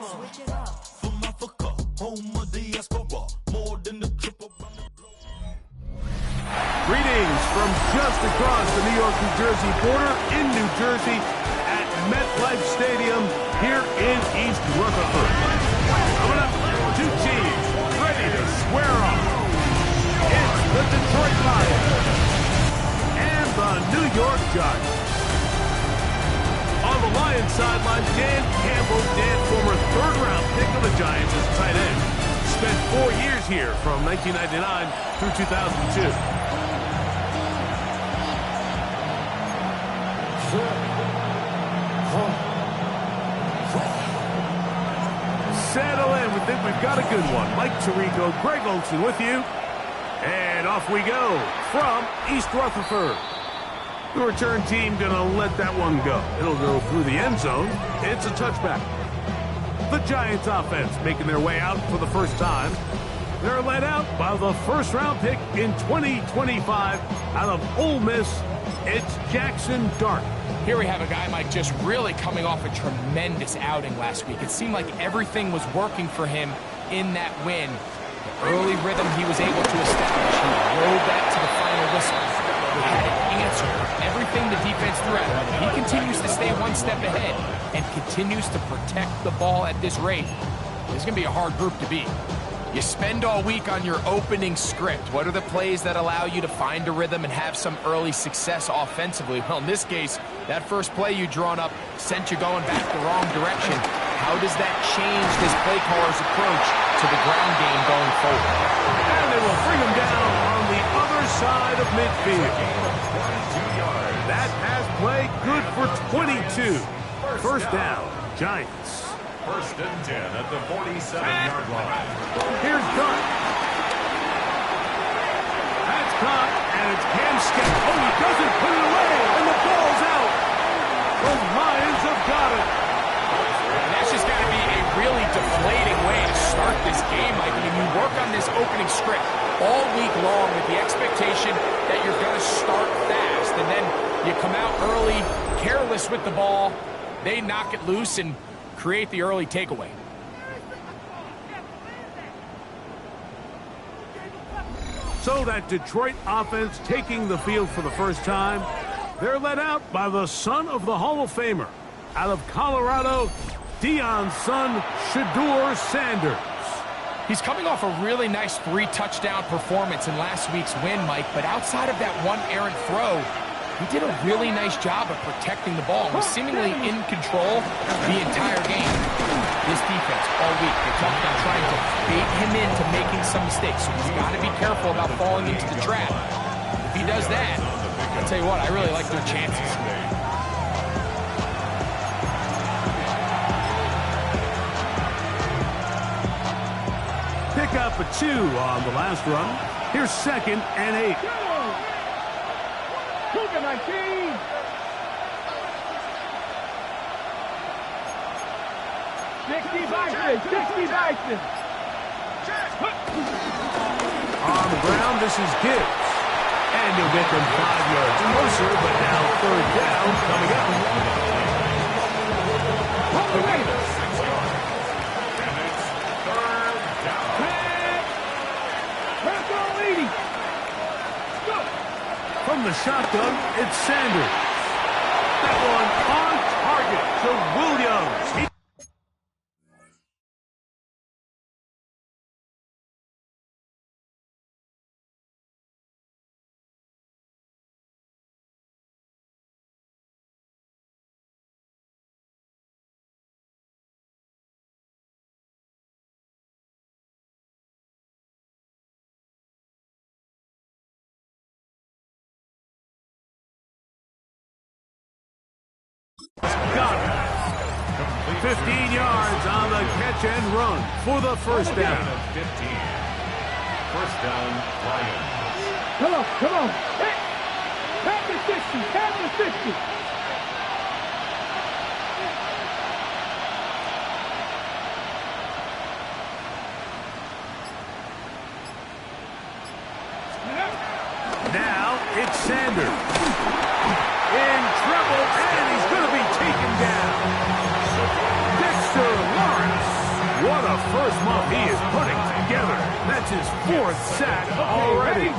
Switch it up. From Africa, home of diaspora, more than the triple. Greetings from just across the New York-New Jersey border in New Jersey at MetLife Stadium here in East Rutherford. Coming up, two teams ready to square off. It's the Detroit Lions and the New York Giants. On the Lions sideline, Dan Campbell, former third-round pick of the Giants as tight end. Spent 4 years here from 1999 through 2002. Settle in. We think we've got a good one. Mike Tirico, Greg Olson with you. And off we go from East Rutherford. The return team going to let that one go. It'll go through the end zone. It's a touchback. The Giants offense making their way out for the first time. They're led out by the first-round pick in 2025 out of Ole Miss. It's Jackson Dart. Here we have a guy, Mike, just really coming off a tremendous outing last week. It seemed like everything was working for him in that win. The early rhythm he was able to establish, he rode that to the final whistle. He had an answer for everything the defense threw at him. He continues to stay one step ahead and continues to protect the ball at this rate. This is going to be a hard group to beat. You spend all week on your opening script. What are the plays that allow you to find a rhythm and have some early success offensively? Well, in this case, that first play you drawn up sent you going back the wrong direction. How does that change this play caller's approach to the ground game going forward? And they will bring him down on the other side of midfield. That pass play good for 22. First down, Giants. First and 10 at the 47-yard line. Here's Dart. That's caught, and it's Cam Skip. Oh, he doesn't put it away, and the ball's out. The Lions have got it. And that's just got to be a really deflating way to start this game. Like, when you work on this opening script all week long with the expectation that you're going to start fast, and then you come out early, careless with the ball, they knock it loose and create the early takeaway. So that Detroit offense taking the field for the first time. They're led out by the son of the Hall of Famer. Out of Colorado, Deion's son, Shedeur Sanders. He's coming off a really nice 3-touchdown performance in last week's win, Mike, but outside of that one errant throw, he did a really nice job of protecting the ball and was seemingly in control the entire game. This defense all week, they talked about trying to bait him into making some mistakes, so he's got to be careful about falling into the trap. If he does that, I'll tell you what, I really like their chances. Pick up a 2 on the last run. Here's 2nd and 8. 19. On the ground, this is Gibbs. And he'll get them 5 yards closer, but now 3rd down coming up. From the shotgun, it's Sanders. That one on target to Williams. Got it. 15 yards on the catch and run for the first down. 15. First down, Lions. Come on. Hey, tap the 50. Now it's Sanders. In trouble, and he's going to be taken down. Dexter Lawrence What a first month he is putting together. That's his 4th sack already.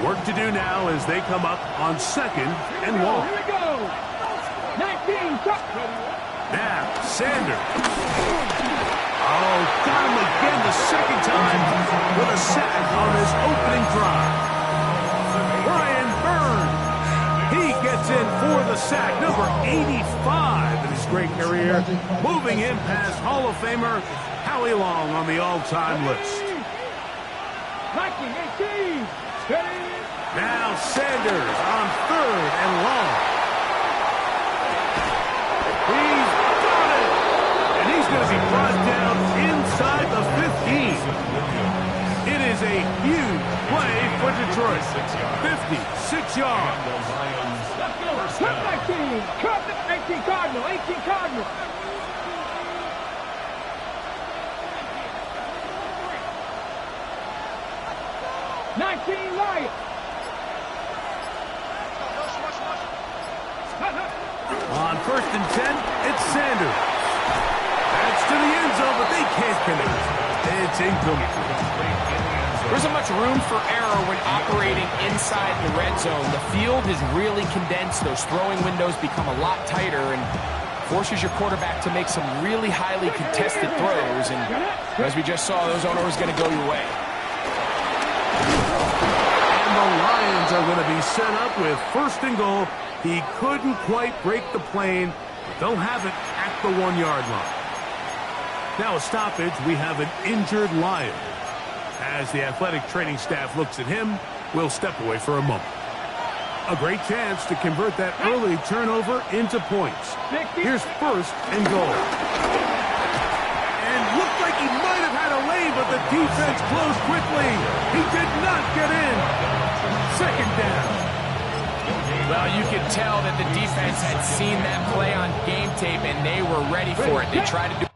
Work to do now as they come up on 2nd and long. Here we go. 19, stop. Now, Sanders. Oh, got him again the 2nd time with a sack on his opening drive. Brian Burns. He gets in for the sack, number 85 in his great career, moving him past Hall of Famer Howie Long on the all-time list. 19, 18. Steady. Now Sanders on 3rd and long. He's got it! And he's going to be brought down inside the 15. It is a huge play for Detroit. 56 yards. Cut 19. Cut 18 Cardinal. 18 Cardinal. Lions. On 1st and 10, it's Sanders. That's to the end zone, but they can't connect. It's incomplete. There isn't much room for error when operating inside the red zone. The field is really condensed. Those throwing windows become a lot tighter and forces your quarterback to make some really highly contested throws. And as we just saw, those aren't always going to go your way. And the Lions are going to be set up with 1st and goal. He couldn't quite break the plane, but they'll have it at the 1-yard line. Now a stoppage, we have an injured Lion. As the athletic training staff looks at him, we'll step away for a moment. A great chance to convert that early turnover into points. Here's 1st and goal. And looked like he might have had a lane, but the defense closed quickly. He did not get in. 2nd down. Well, you could tell that the defense had seen that play on game tape, and they were ready for it. They tried to do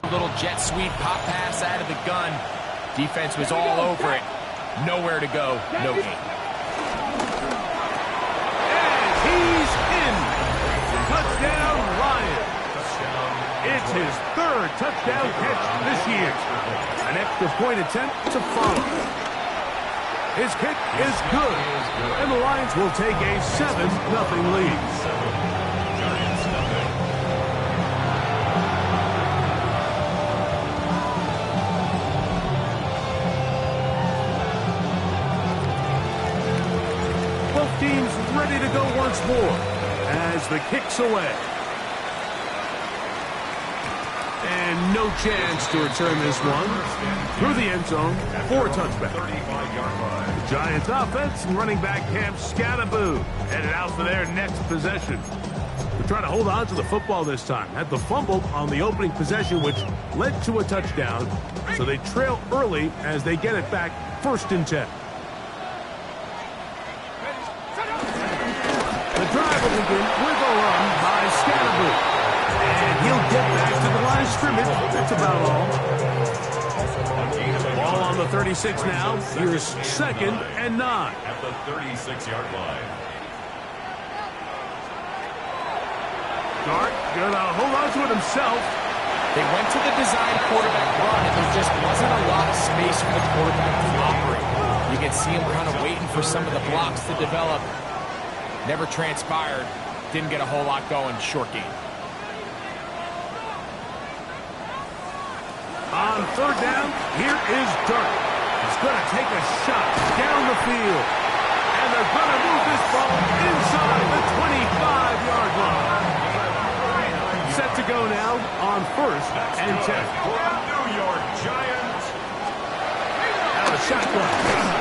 a little jet sweep pop pass out of the gun. Defense was all over it. Nowhere to go. No gain. And he's in. Touchdown, Lions. It's his 3rd touchdown catch this year. An extra point attempt to follow. His kick is good. And the Lions will take a 7-0 lead. Both teams ready to go once more as the kick's away. And no chance to return this one through the end zone for a touchback. The Giants offense and running back Cam Scattaboo headed out for their next possession. They're trying to hold on to the football this time. Had the fumble on the opening possession, which led to a touchdown. So they trail early as they get it back 1st and 10. The drive will begin with a run by Scattaboo. And he'll get back to the line of scrimmage. That's about all. Ball on the 36 now. Here's 2nd and 9. At the 36-yard line. Dart gonna hold on to it himself. They went to the design quarterback run, and there just wasn't a lot of space for the quarterback to operate. You can see him kind of waiting for some of the blocks to develop. Never transpired. Didn't get a whole lot going. Short game. On 3rd down, here is Dart. He's going to take a shot down the field. And they're going to move this ball inside the 25-yard line. Set to go now on 1st and 10. New York Giants. Now the shotgun.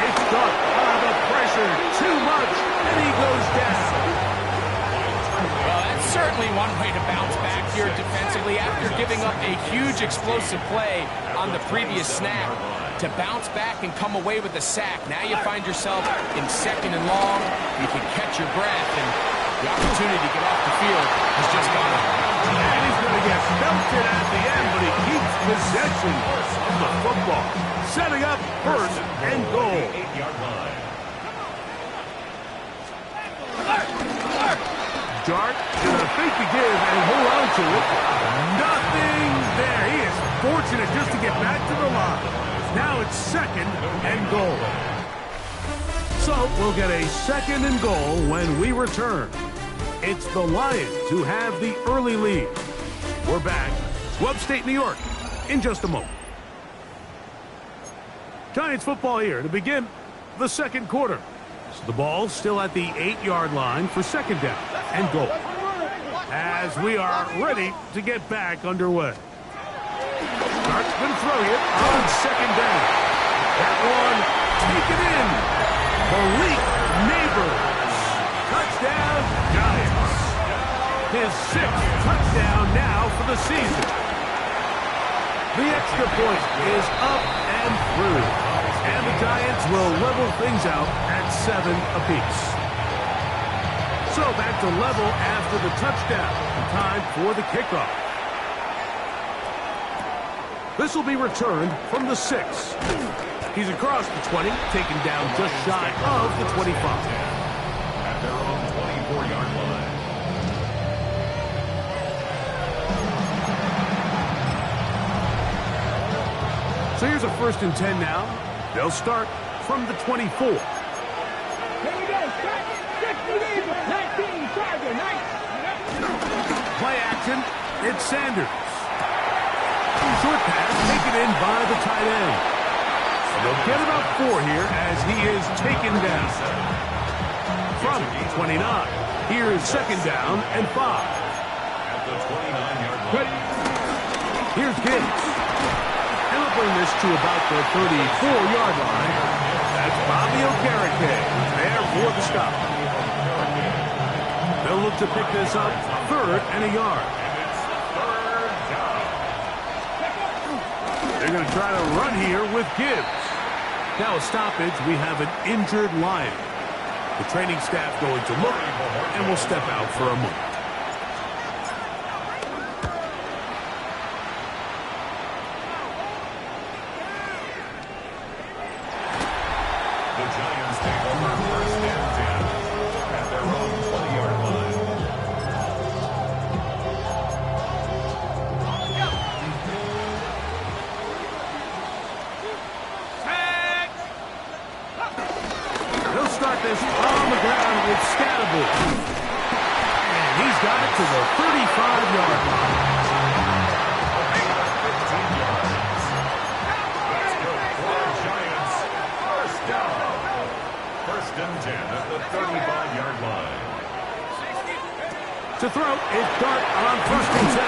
It's Dart. The pressure. Too much. And he goes down. Well, that's certainly one way to bounce back here defensively after giving up a huge explosive play on the previous snap. To bounce back and come away with a sack. Now you find yourself in 2nd and long. You can catch your breath, and the opportunity to get off the field has just gone. And he's going to get belted at the end, but he keeps possession of the football, setting up first and goal. 8-yard line. Dart gonna fake the give and hold on to it. Nothing there. He is fortunate just to get back to the line. Now it's second and goal. So we'll get a second and goal when we return. It's the Lions who have the early lead. We're back to upstate New York in just a moment. Giants football here to begin the second quarter. So the ball still at the 8-yard line for second down and goal. As we are ready to get back underway. Starts going to throw it on second down. That one taken in. Malik Neighbors. Touchdown, Giants. His 6th touchdown now for the season. The extra point is up and through. And the Giants will level things out at 7 apiece. So back to level after the touchdown. Time for the kickoff. This will be returned from the 6. He's across the 20, taken down just shy of the 25. At their own 24-yard line. So here's a 1st and 10 now. They'll start from the 24. Here we go. 19, target, nice. Play action. It's Sanders. Short pass taken in by the tight end. So they'll get about 4 here as he is taken down. From the 29. Here's second down and 5. At the 29-yard line. Here's Gibbs. And they'll bring this to about the 34-yard line. That's Bobby Okereke there for the stop. They'll look to pick this up 3rd and a yard. They're going to try to run here with Gibbs. Now a stoppage, we have an injured Lion. The training staff going to look, and will step out for a moment. The Giants take over 1st and 10 at their own 20-yard line. They'll start this on the ground with Scatterbull. And he's got it to the 35-yard line. 15 yards. Let's go for the Giants. 1st down. 1st and 10 at the 35-yard line. To throw, it's Dart on 1st and 10.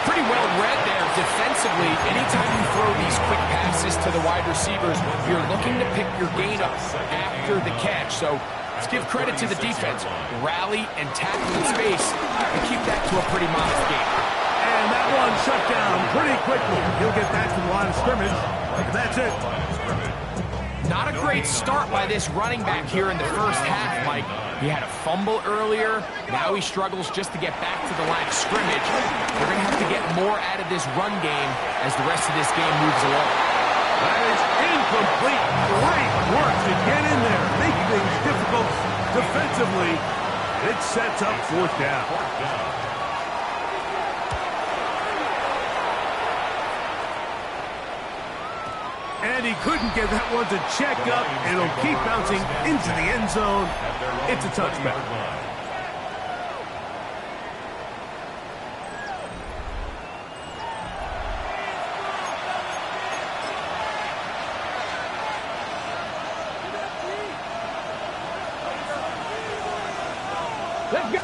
Pretty well read there defensively. Anytime you throw these quick passes to the wide receivers, you're looking to pick your gain up after the catch. So let's give credit to the defense. Rally and tackle in space and keep that to a pretty modest gain. And that one shut down pretty quickly. He'll get back to the line of scrimmage. And that's it. Not a great start by this running back here in the first half, Mike. He had a fumble earlier. Now he struggles just to get back to the line of scrimmage. They're going to have to get more out of this run game as the rest of this game moves along. That is incomplete. Great work to get in there. Make things difficult defensively. It sets up 4th down. And he couldn't get that one to check up. It'll keep bouncing into the end zone. It's a touchback. Let's go.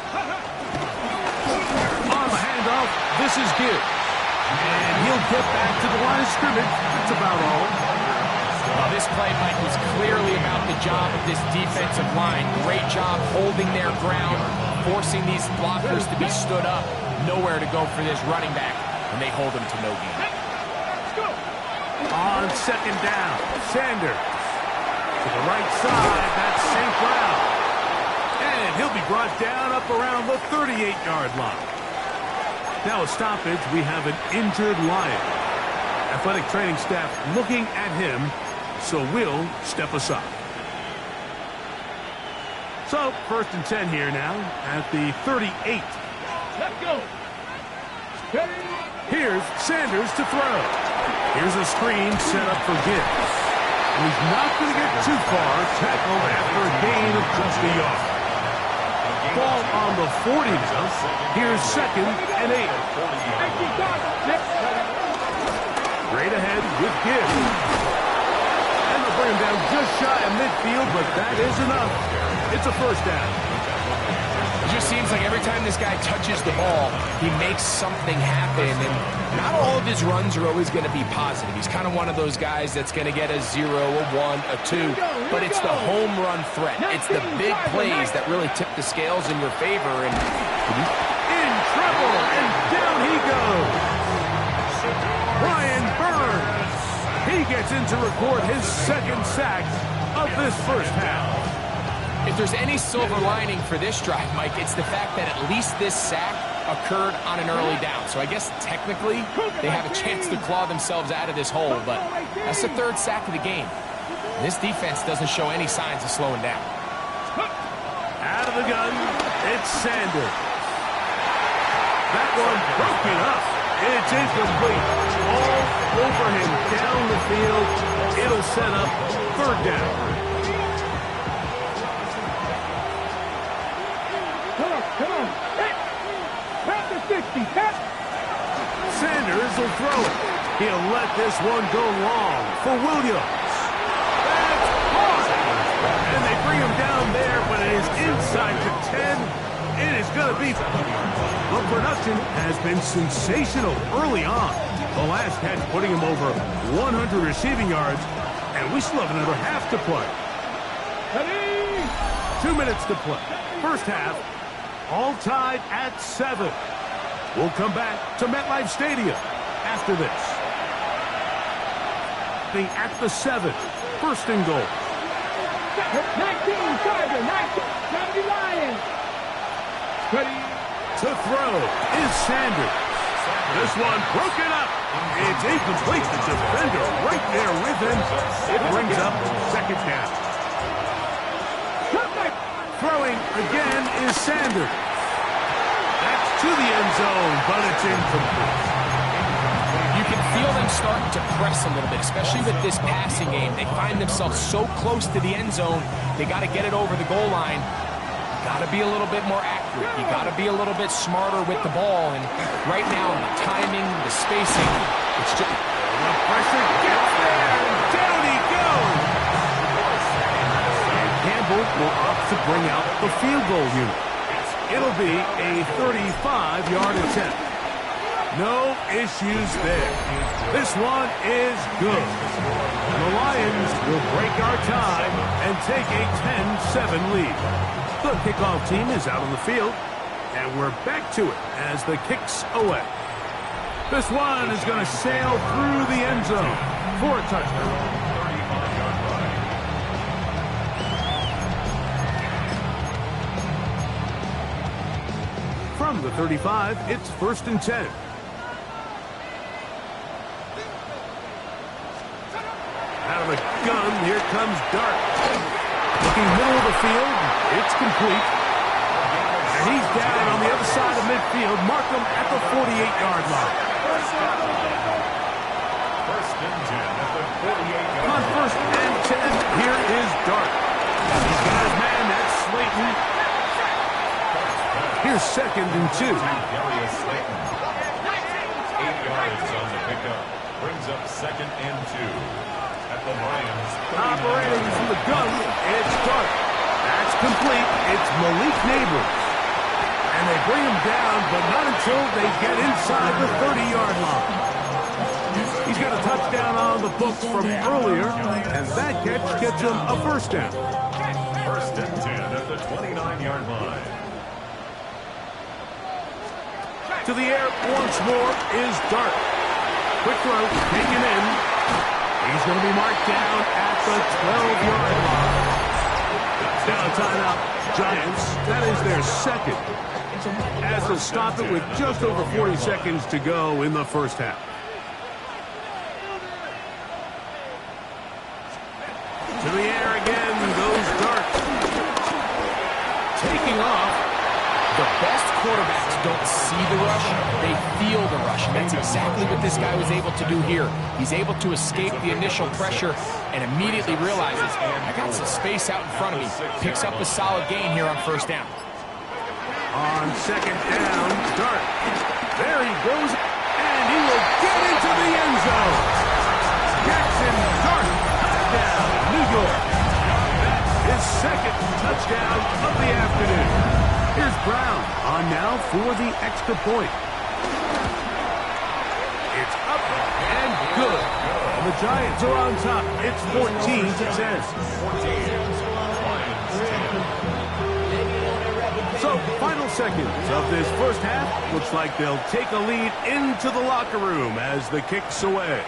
On the handoff, this is Gibbs. And he'll get back to the line of scrimmage. That's about all. Well, this play, Mike, was clearly about the job of this defensive line. Great job holding their ground, forcing these blockers to be stood up. Nowhere to go for this running back, and they hold him to no gain. On second down, Sanders. To the right side, that's St. Brown. And he'll be brought down up around the 38-yard line. Now a stoppage, we have an injured Lion. Athletic training staff looking at him, so we'll step aside. So, 1st and 10 here now at the 38. Let's go. Here's Sanders to throw. Here's a screen set up for Gibbs. And he's not going to get too far. Tackled after a gain of just a yard. Ball on the 40 now. Here's 2nd and 8. Straight ahead with Gibbs. And they'll bring him down just shy of midfield, but that is enough. It's a first down. It just seems like every time this guy touches the ball, he makes something happen. And not all of his runs are always going to be positive. He's kind of one of those guys that's going to get a 0, a 1, a 2. But it's the home run threat. It's the big plays that really tip the scales in your favor. And in trouble, and down he goes. Brian Burns. He gets in to record his 2nd sack of this first half. if there's any silver lining for this drive, Mike, it's the fact that at least this sack occurred on an early down. So I guess technically they have a chance to claw themselves out of this hole, but that's the 3rd sack of the game. And this defense doesn't show any signs of slowing down. Out of the gun, it's Sanders. That one broken up. It's incomplete. All over him down the field. It'll set up 3rd down. Come on. Tap the 60. Tap. Sanders will throw it. He'll let this one go long for Williams. That's caught. And they bring him down there, but it is inside the 10. It is going to be... The production has been sensational early on. The last catch putting him over 100 receiving yards, and we still have another half to play. 2 minutes to play. First half, all tied at 7. We'll come back to MetLife Stadium after this. At the 7, 1st and goal. 19, Charger, 19, Lions. Ready. To throw is Sanders. This one broken up. It's incomplete. The defender right there with him. It brings up 2nd down. Throwing again is Sanders. That's to the end zone, but it's incomplete. You can feel them starting to press a little bit, especially with this passing game. They find themselves so close to the end zone, they got to get it over the goal line. Got to be a little bit more accurate. You got to be a little bit smarter with the ball. And right now, the timing, the spacing, it's just... The pressure gets there, and down he goes. And Campbell will opt to bring out the field goal unit. It'll be a 35-yard attempt. No issues there. This one is good. The Lions will break our tie and take a 10-7 lead. The kickoff team is out on the field, and we're back to it as the kick's away. This one is going to sail through the end zone for a touchdown. 35-yard run. From the 35, it's 1st and 10. Out of the gun, here comes Dart. Looking middle of the field, it's complete. And he's down on the other side of midfield. Markham at the 48-yard line. 1st and 10 at the 48-yard On line. 1st and 10, here is Dart. He's got his man, that's Slayton. Here's 2nd and 2. Darius Slayton. 8 yards on the pickup. Brings up 2nd and 2. At the Lions. Operating from the gun, it's Dart. That's complete. It's Malik Neighbors. And they bring him down, but not until they get inside the 30-yard line. He's got a touchdown on the books from earlier, and that catch gets him a 1st down. 1st and 10 at the 29-yard line. To the air once more is Dart. Quick throw, taken in. He's going to be marked down at the 12-yard line. Now a timeout. Giants, that is their 2nd. As to stop it with just over 40 seconds to go in the first half. To the air again goes Darts. Taking off. The best quarterbacks don't see the rush, they feel the rush. And that's exactly what this guy was able to do here. He's able to escape the initial pressure and immediately realizes, I got some space out in front of me. Picks up a solid gain here on first down. On second down, Dart. There he goes, and he will get into the end zone. Jackson Dart, touchdown, New York. That's his second touchdown of the afternoon. Here's Brown on now for the extra point. It's up and good. And the Giants are on top. It's 14-10. So, final seconds of this first half. Looks like they'll take a lead into the locker room as the kick's away.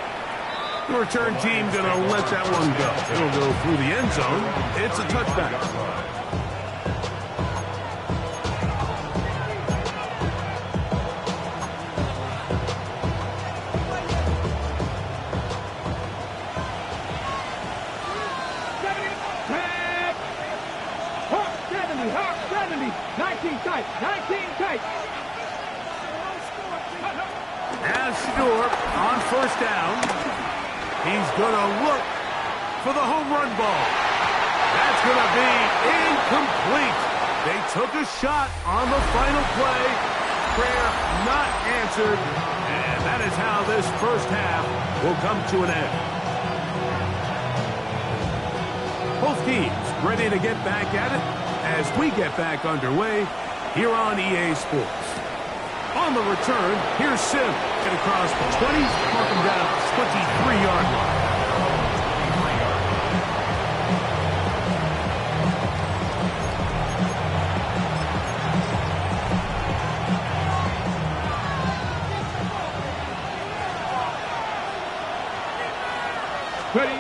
The return team gonna let that one go. It'll go through the end zone. It's a touchback. As Shador on first down, he's going to look for the home run ball. That's going to be incomplete. They took a shot on the final play. Prayer not answered. And that is how this first half will come to an end. Both teams ready to get back at it as we get back underway here on EA Sports. On the return, here's Sim. Get across the 20, mark him down at the 23-yard line. Ready.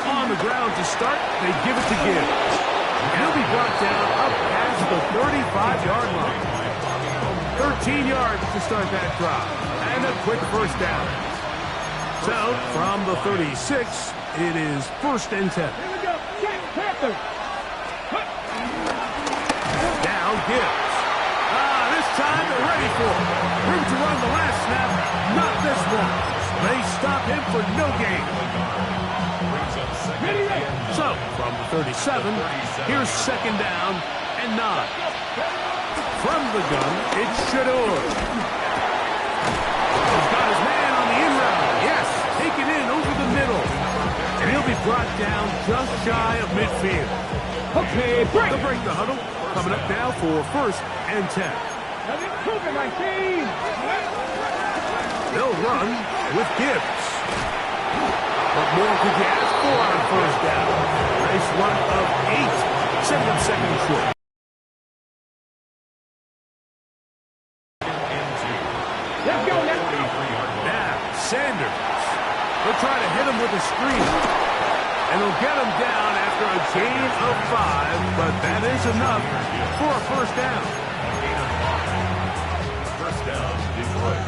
On the ground to start, they give it to Gibbs. And he'll be brought down up past the 35-yard line. 13 yards to start that drive. And a quick first down. So, from the 36, it is first and 10. Here we go. Check, Panther. Now Gibbs. This time they're ready for it. Room to run the last snap. Not this one. They stop him for no gain. So, from the 37, here's second down and 9. From the gun, it's Shador. He's got his man on the in route. Yes, taken in over the middle. And he'll be brought down just shy of midfield. Okay, break. They'll break the huddle. Coming up now for first and 10. They'll run with Gibbs. What more could you ask for on first down? Nice run of 8. 7 seconds short. Let's go, let's go. Now, Sanders. They'll try to hit him with a screen. And they'll get him down after a gain of 5, but that is enough for a first down. First down, Detroit.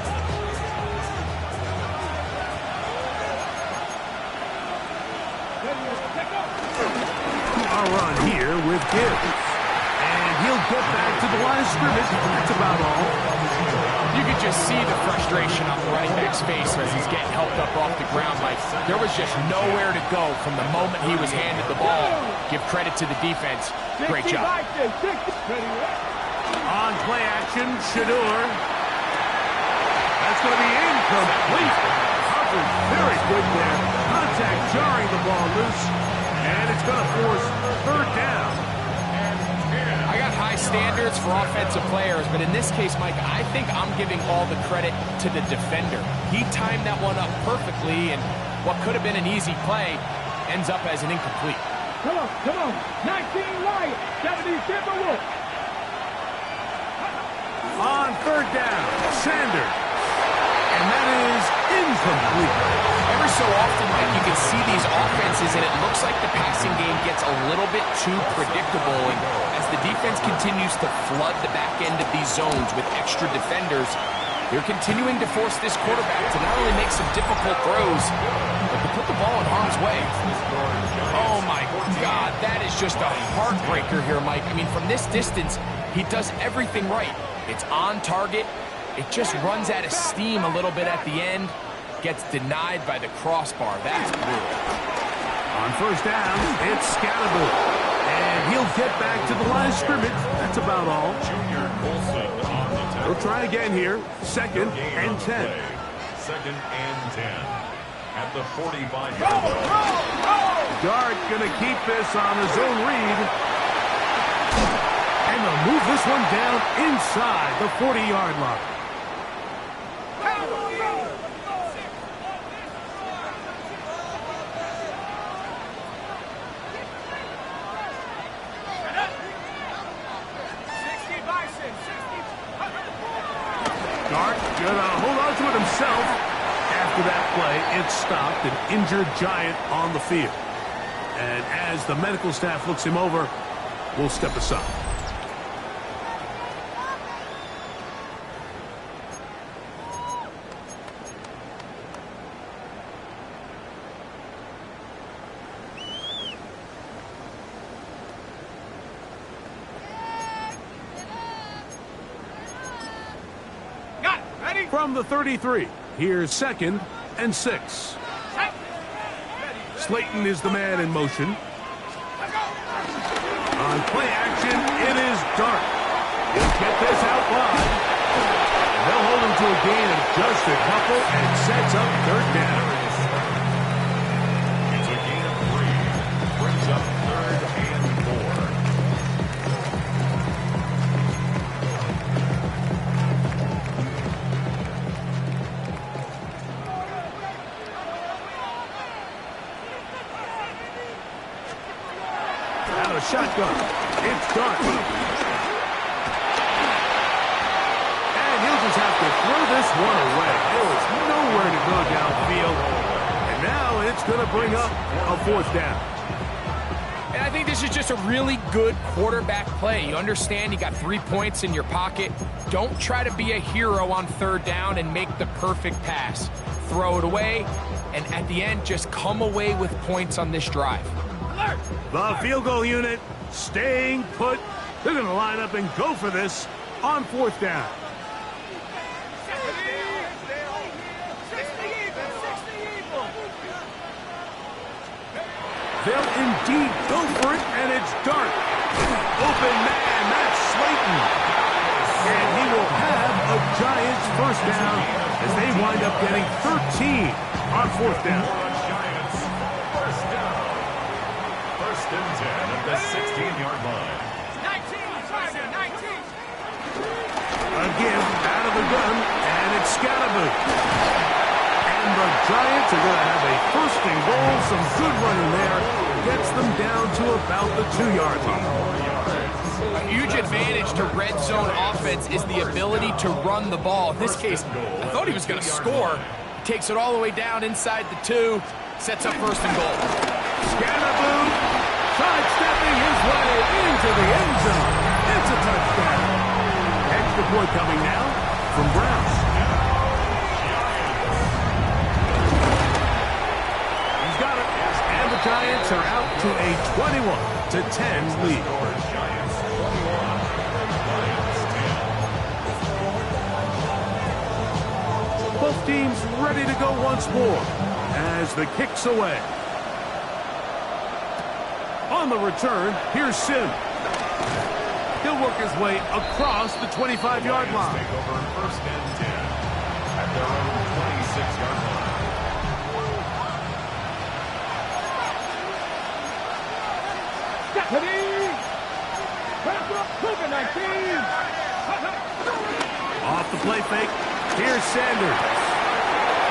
A run here with Gibbs. And he'll get back to the line of scrimmage. That's about all. You could just see the frustration on the running back's face as he's getting helped up off the ground. Like, there was just nowhere to go from the moment he was handed the ball. Give credit to the defense. Great job. On play action, Shador. That's going to be incomplete. Covered very good there. Contact jarring the ball loose. And it's going to force third down. I got high standards for offensive players, but in this case, Mike, I think I'm giving all the credit to the defender. He timed that one up perfectly, and what could have been an easy play ends up as an incomplete. Come on, come on. 19 Lions, 70 Timberwolves. On third down, Sanders. And that is incomplete. Every so often, Mike, you can see these offenses, and it looks like the passing game gets a little bit too predictable. And as the defense continues to flood the back end of these zones with extra defenders, they're continuing to force this quarterback to not only make some difficult throws, but to put the ball in harm's way. Oh, just a heartbreaker here, Mike. I mean, from this distance, he does everything right. It's on target. It just runs out of steam a little bit at the end. Gets denied by the crossbar. That's brutal. On first down, it's Scatterbo. And he'll get back to the line of scrimmage. That's about all. Junior Colson on the tackle. We'll try again here. Second and 10. Second and 10. At the 45-yard line. Dart gonna keep this on his own read. And they'll move this one down inside the 40-yard line. Dart gonna hold on to it himself. After that play, it stopped an injured Giant on the field. And as the medical staff looks him over, we'll step aside. From the 33, here's second and 6. Slayton is the man in motion. On play action, it is Dart. He'll get this out wide. They'll hold him to a gain of just a couple and sets up third down. It's a gain of 3. Brings up third and 4. Out of shotgun. It's Dart. And he'll just have to throw this one away. There was nowhere to go downfield. And now it's going to bring up a fourth down. And I think this is just a really good quarterback play. You understand you got 3 points in your pocket. Don't try to be a hero on third down and make the perfect pass. Throw it away, and at the end, just come away with points on this drive. The field goal unit staying put. They're going to line up and go for this on fourth down. They'll indeed go for it, and it's Dart. Open man, that's Slayton. And he will have a Giants first down as they wind up getting 13 on fourth down. Giants, first down. First and 10 at the 16-yard line. 19. Again, out of the gun, and it's Scatterbo. And the Giants are going to have a first and goal. Some good running there. Gets them down to about the 2-yard line. A huge advantage to red zone offense is the ability to run the ball. In this case, I thought he was going to score. He takes it all the way down inside the 2, sets up first and goal. Scatterbo sidestepping his way into the end zone. It's a touchdown. Extra point coming now from Brown. He's got it. And the Giants are out to a 21-10 lead. Giants 21, Lions 10. Both teams ready to go once more as the kick's away. On the return, here's Sim. He'll work his way across the 25-yard line. Take over first and 10 at their own 26-yard line. Off the play fake, here's Sanders.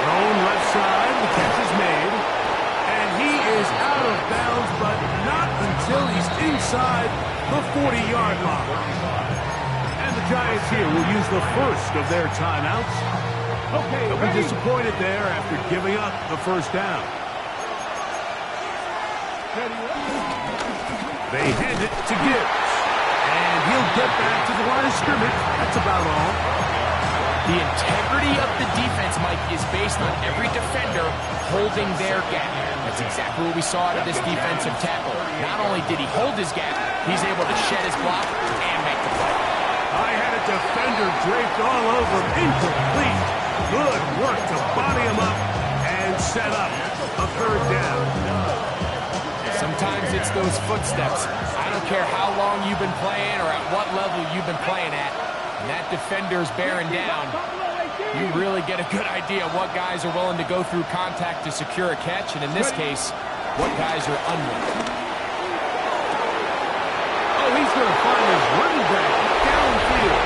Thrown left side, the catch is made. And he is out of bounds, but not until he's inside the 40-yard line. And the Giants here will use the first of their timeouts. They'll be disappointed there after giving up the first down. They hand it to Gibbs. And he'll get back to the line of scrimmage. That's about all. The integrity of the defense, Mike, is based on every defender holding their gap. As That's exactly what we saw out of this defensive tackle. Not only did he hold his gap, he's able to shed his block and make the play. I had a defender draped all over him. Incomplete. Good work to body him up and set up a third down. Sometimes it's those footsteps. I don't care how long you've been playing or at what level you've been playing at. And that defender's bearing down. You really get a good idea of what guys are willing to go through contact to secure a catch, and in this case, what guys are unwilling. Oh, he's going to find his running back downfield.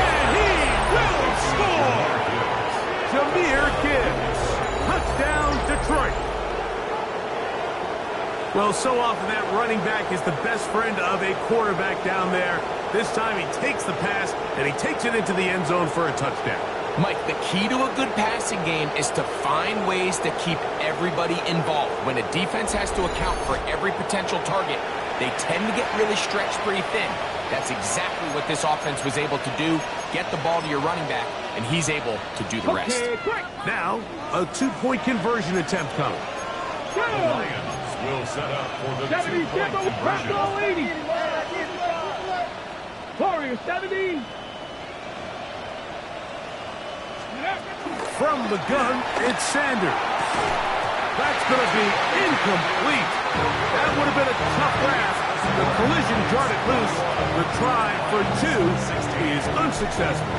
And he will score! Jahmyr Gibbs. Touchdown, Detroit. Well, so often that running back is the best friend of a quarterback down there. This time he takes the pass, and he takes it into the end zone for a touchdown. Mike, the key to a good passing game is to find ways to keep everybody involved. When a defense has to account for every potential target, they tend to get really stretched pretty thin. That's exactly what this offense was able to do. Get the ball to your running back, and he's able to do the rest. Now, a two-point conversion attempt coming. The Lions will set up for the two-point conversion. Warriors 70. From the gun, it's Sanders. That's going to be incomplete. That would have been a tough grasp. The collision jarred it loose. The try for two is unsuccessful.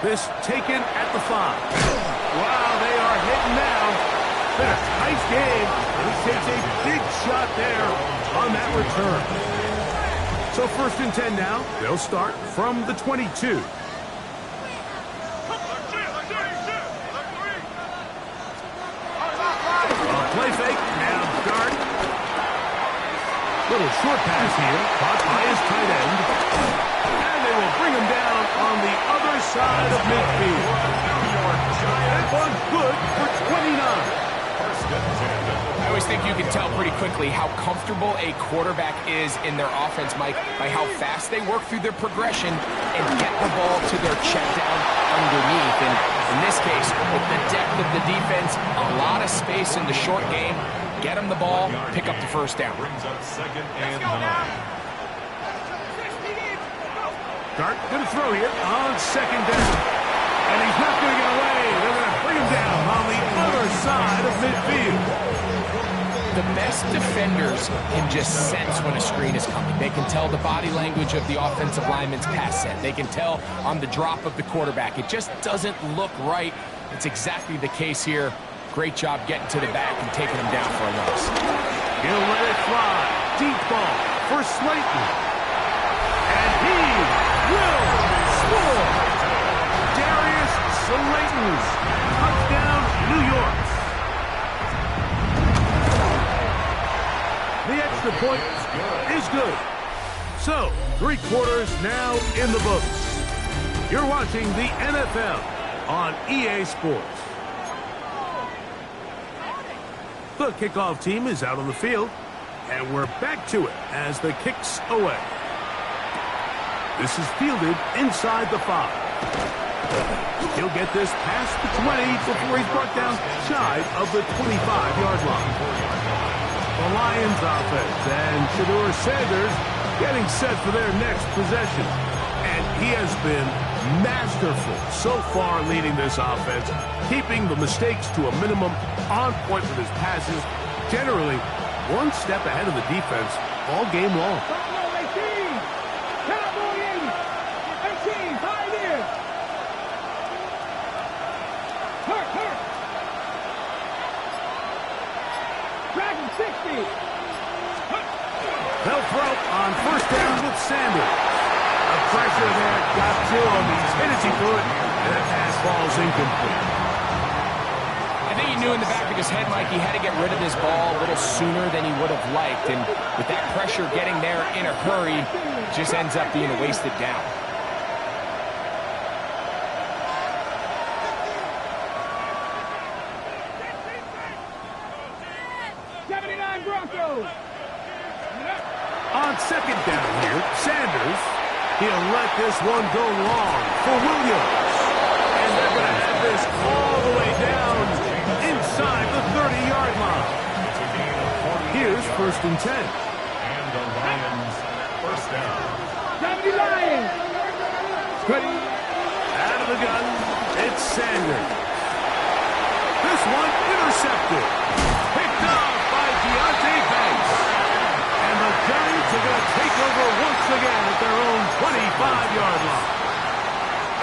This taken at the 5. Wow, they are hitting now. Been a tight game, and he takes a big shot there on that return. So 1st and 10 now. They'll start from the 22. Play fake, now Dart. Little short pass here, caught by his tight end. And they will bring him down on the other side of midfield. That one's good for 29. I always think you can tell pretty quickly how comfortable a quarterback is in their offense, Mike, by how fast they work through their progression and get the ball to their check down underneath. And in this case, with the depth of the defense, a lot of space in the short game, get them the ball, pick up the first down. Brings up 2nd and 9. Dart going to throw here on 2nd down. And he's not going to get away. They're going to bring him down on the other side of midfield. The best defenders can just sense when a screen is coming. They can tell the body language of the offensive lineman's pass set. They can tell on the drop of the quarterback. It just doesn't look right. It's exactly the case here. Great job getting to the back and taking him down for a loss. He'll let it fly. Deep ball for Slayton. And he will score. Darius Slayton. Touchdown, New York. The extra point is good. So, 3 quarters now in the books. You're watching the NFL on EA Sports. The kickoff team is out on the field, and we're back to it as the kick's away. This is fielded inside the 5. He'll get this past the 20 before he's brought down shy of the 25-yard line. The Lions offense and Shedeur Sanders getting set for their next possession. And he has been masterful so far leading this offense, keeping the mistakes to a minimum, on point with his passes, generally one step ahead of the defense all game long. They'll throw on 1st down with Sanders. The pressure there got to him. He's hit as he threw it, and that pass falls incomplete. I think he knew in the back of his head, Mike, he had to get rid of this ball a little sooner than he would have liked. And with that pressure getting there in a hurry, it just ends up being a wasted down. On 2nd down here, Sanders, he'll let this one go long for Williams. And they're going to have this all the way first and 10. And the Lions first down. 70 Lions. Ready. Out of the gun, it's Sanders. This one intercepted. Picked off by Deontay Banks. And the Giants are going to take over once again at their own 25-yard line.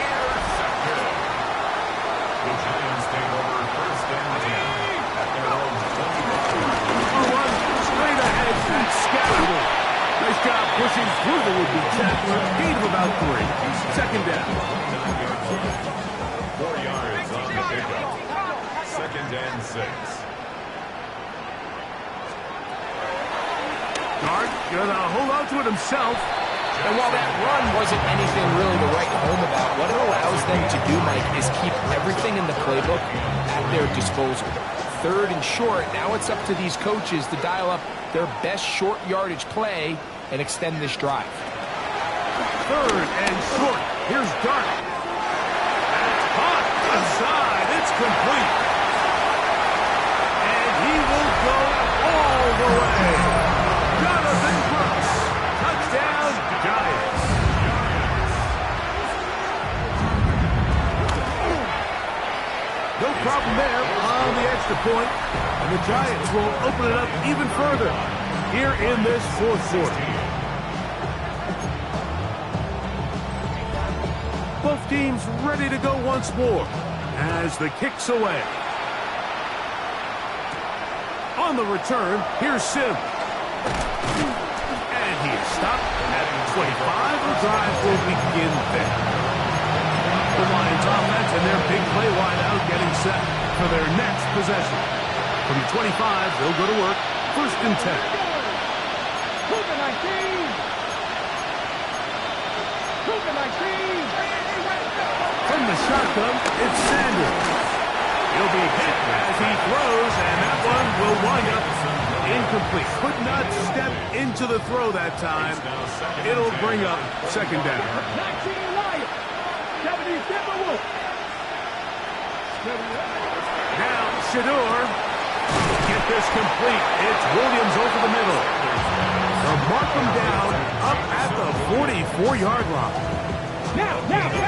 Intercepted. The Giants take over first and 10 at their own 25. Run straight ahead and scattered. Nice job pushing through the would-be tackler. Gain of about 3. Second down. 4 yards on the pickup. Second and 6. Guard gonna hold on to it himself. And while that run wasn't anything really to write home about, what it allows them to do, Mike, is keep everything in the playbook at their disposal. Third and short, now it's up to these coaches to dial up their best short yardage play and extend this drive. Third and short. Here's Dart. That's caught inside. It's complete. And he will go all the way. Jonathan Brooks. Touchdown, Giants. No problem there on the extra point. And the Giants will open it up even further here in this fourth quarter. Both teams ready to go once more as the kick's away. On the return, here's Sim. And he is stopped at 25. The drive will begin there. The Lions offense and their big play wideout getting set for their next possession. From 25, they'll go to work. First and 10. From the shotgun, it's Sanders. He'll be hit as he throws, and that one will wind up incomplete. Could not step into the throw that time. It'll bring up second down. Now, Shador. Get this complete. It's Williams over the middle. They'll mark him down up at the 44-yard line.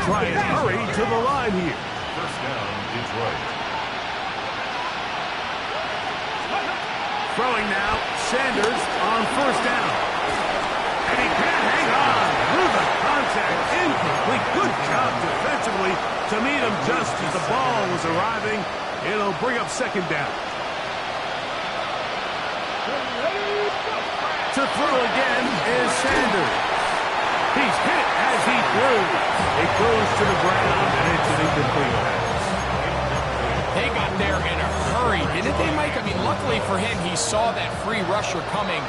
Try and hurry to the line here. First down, Detroit. Throwing now, Sanders on first down. And he can't hang on through the contact. Incomplete. Good job defensively to meet him just as the ball was arriving. It'll bring up second down. To throw again is Sanders. He's hit as he throws. It goes to the ground, and it's an incomplete pass. They got there in a hurry, didn't they, Mike? I mean, luckily for him, he saw that free rusher coming,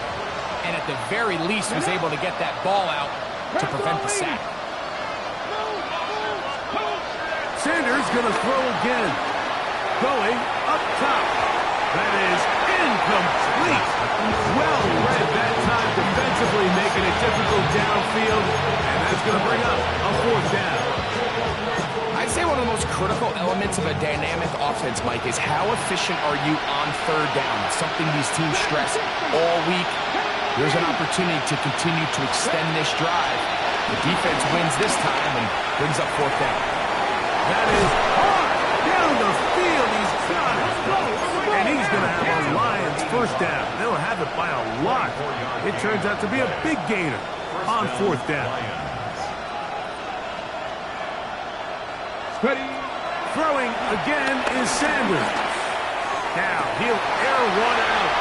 and at the very least was able to get that ball out to prevent the sack. Sanders going to throw again. Going up top. That is incomplete. Well read that time defensively, making it difficult downfield, and that's going to bring up a fourth down. I'd say one of the most critical elements of a dynamic offense, Mike, is how efficient are you on third down? It's something these teams stress all week. There's an opportunity to continue to extend this drive. The defense wins this time and brings up fourth down. That is hard down the field. He's got it. And he's going to have a Lions first down. They'll have it by a lot. It turns out to be a big gainer on fourth down. Ready. Throwing again is Sanders. Now he'll air one out.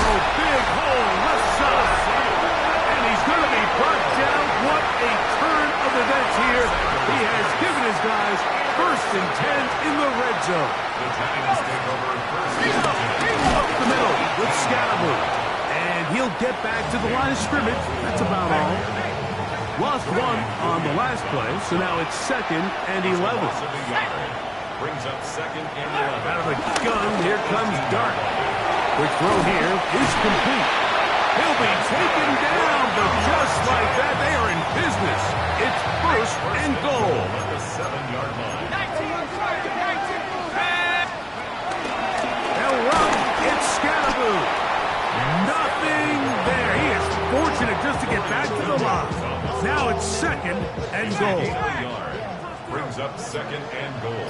Oh, big hole left side. And he's going to be brought down. What a turn of events here. He has given his guys first and 10 in the red zone. The Giants take over first and 10. Up the middle with Scatterbury. And he'll get back to the line of scrimmage. That's about all. Lost one on the last play, so now it's second and 11. Brings up second and 11. Out of the gun, here comes Dart. Quick throw here is complete. He'll be taken down, but just like that, they are in business. It's first and goal. 7-yard line. 19, Sergeant, 19. They'll run. It's Scalaboo. Nothing there. He is fortunate just to get back to the line. Now it's 2nd and goal. Yard. Brings up 2nd and goal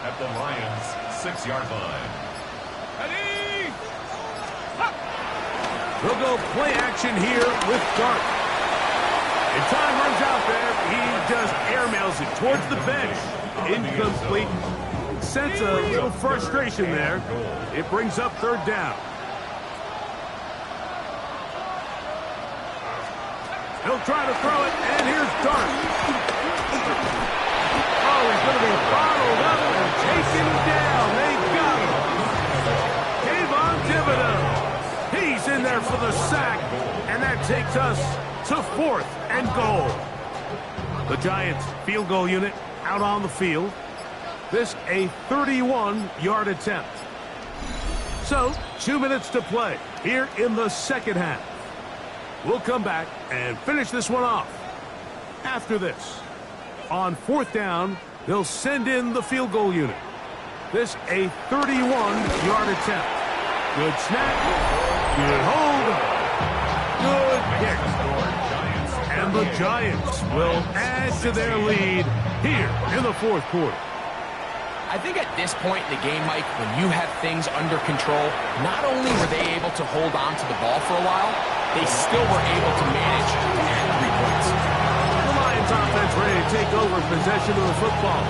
at the Lions' 6-yard line. Ready? They'll go play action here with Dart. And time runs out there. He just airmails it towards the bench. Incomplete. Sense a little frustration there. It brings up 3rd down. He'll try to throw it, and here's Dart. Oh, he's going to be bottled up and taken down. They've got him. Kayvon Thibodeau. He's in there for the sack, and that takes us to 4th and goal. The Giants field goal unit out on the field. This a 31-yard attempt. So, 2 minutes to play here in the 2nd half. We'll come back and finish this one off. After this, on 4th down, they'll send in the field goal unit. This a 31-yard attempt. Good snap. Good hold. Good kick. And the Giants will add to their lead here in the 4th quarter. I think at this point in the game, Mike, when you have things under control, not only were they able to hold on to the ball for a while, they still were able to manage to add 3 points. The Lions offense ready to take over possession of the football.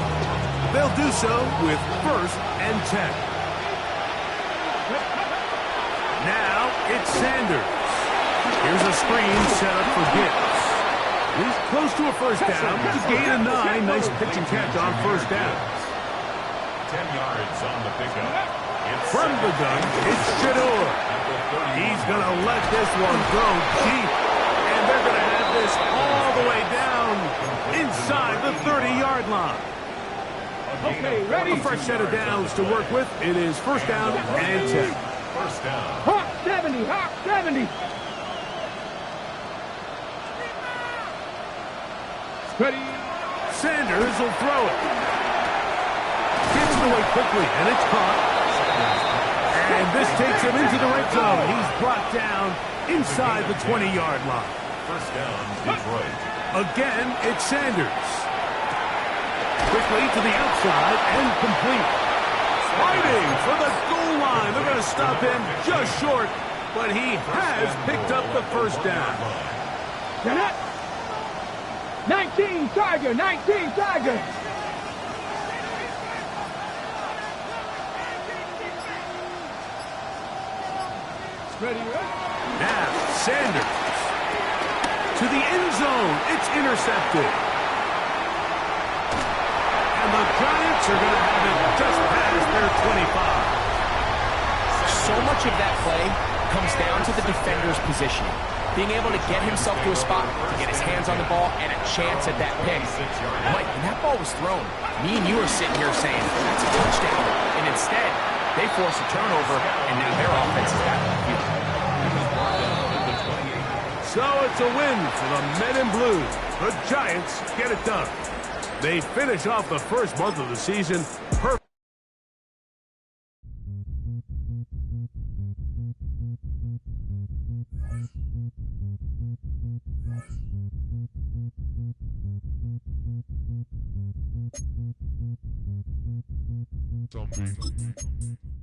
They'll do so with 1st and 10. Now it's Sanders. Here's a screen set up for Gibbs. He's close to a 1st down. It's a gain of 9. Nice pitch and catch on 1st down. 10 yards on the pickup. From the gun, it's Shador. He's going to let this one go deep. And they're going to have this all the way down inside the 30-yard line. Okay, ready? A fresh set of downs to work with. It is 1st down and 10. 1st down. Hawk 70, Hawk 70. Ready? Sanders will throw it. Gets it away quickly, and it's caught. And this takes him into the red zone. He's brought down inside the 20-yard line. 1st down, Detroit. Again, it's Sanders. Quickly to the outside and complete. Fighting for the goal line. They're going to stop him just short, but he has picked up the 1st down. 19, Tiger, 19, Tiger. Ready, Now, Sanders. To the end zone. It's intercepted. And the Giants are going to have it just past their 25. So much of that play comes down to the defender's positioning. Being able to get himself to a spot, to get his hands on the ball, and a chance at that pick. Mike, when that ball was thrown, me and you are sitting here saying, that's a touchdown. And instead, they force a turnover, and now their offense is back on the field. So it's a win for the men in blue. The Giants get it done. They finish off the first month of the season perfect. Something.